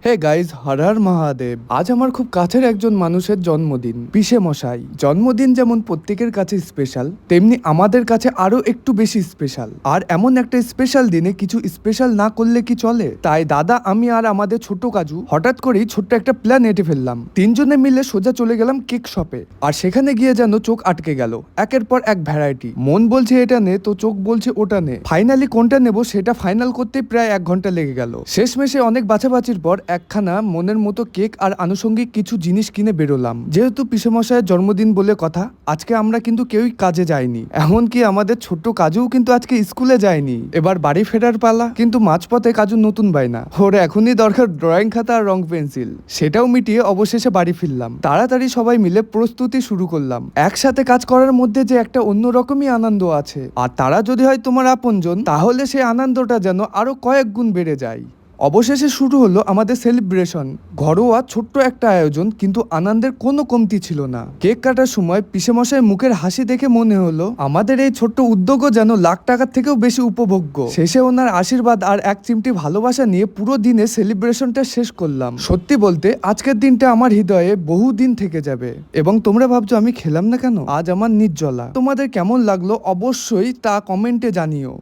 Hey guys, Har Har Mahadev. আজ আমার খুব কাছের একজন মানুষের জন্মদিন, পিসে মশাই। জন্মদিন যেমন প্রত্যেকের কাছে স্পেশাল, তেমনি আমাদের কাছে আরো একটু বেশি স্পেশাল। আর এমন একটা স্পেশাল দিনে কিছু স্পেশাল না করলে কি চলে? তাই দাদা, আমি আর আমাদের ছোট কাজু হঠাৎ করেই ছোট্ট একটা প্ল্যান এঁটে ফেললাম। তিনজনে মিলে সোজা চলে গেলাম কেক শপে। আর সেখানে গিয়ে যেন চোখ আটকে গেল। একের পর এক ভ্যারাইটি, মন বলছে এটা নে তো চোখ বলছে ওটা নে। ফাইনালি কোনটা নেব সেটা ফাইনাল করতে প্রায় 1 ঘন্টা লেগে গেল। শেষমেশে অনেক বাছাবাছির পর একখানা মনের মতো কেক আর আনুষঙ্গিক কিছু জিনিস কিনে বেরোলাম। যেহেতু পিসেমশাইয়ের জন্মদিন বলে কথা, আজকে আমরা কিন্তু কেউই কাজে যাইনি। এমনকি আমাদের ছোট্ট কাজুও কিন্তু আজকে স্কুলে যায়নি। এবার বাড়ি ফেরার পালা। কিন্তু মাঝপথে কাজু নতুন বায়না, ওর এখনই দরকার ড্রয়িং খাতা আর রং পেন্সিল। সেটাও মিটিয়ে অবশেষে বাড়ি ফিরলাম। তাড়াতাড়ি সবাই মিলে প্রস্তুতি শুরু করলাম। একসাথে কাজ করার মধ্যে যে একটা অন্যরকমই আনন্দ আছে, আর তারা যদি হয় তোমার আপনজন, তাহলে সেই আনন্দটা যেন আরো কয়েক গুণ বেড়ে যায়। অবশেষে শুরু হলো আমাদের সেলিব্রেশন। ঘরোয়া ছোট্ট একটা আয়োজন, কিন্তু আনন্দের কোনো কমতি ছিল না। কেক কাটার সময় পিসেমশাই মুখের হাসি দেখে মনে হলো আমাদের এই ছোট্ট উদ্যোগও যেন লাখ টাকার থেকেও বেশি উপভোগ্য। শেষে ওনার আশীর্বাদ আর এক চিমটি ভালোবাসা নিয়ে পুরো দিনে সেলিব্রেশনটা শেষ করলাম। সত্যি বলতে আজকের দিনটা আমার হৃদয়ে বহু দিন থেকে যাবে। এবং তোমরা ভাবছো আমি খেলাম না কেন? আজ আমার নির্জলা। তোমাদের কেমন লাগলো অবশ্যই তা কমেন্টে জানিও।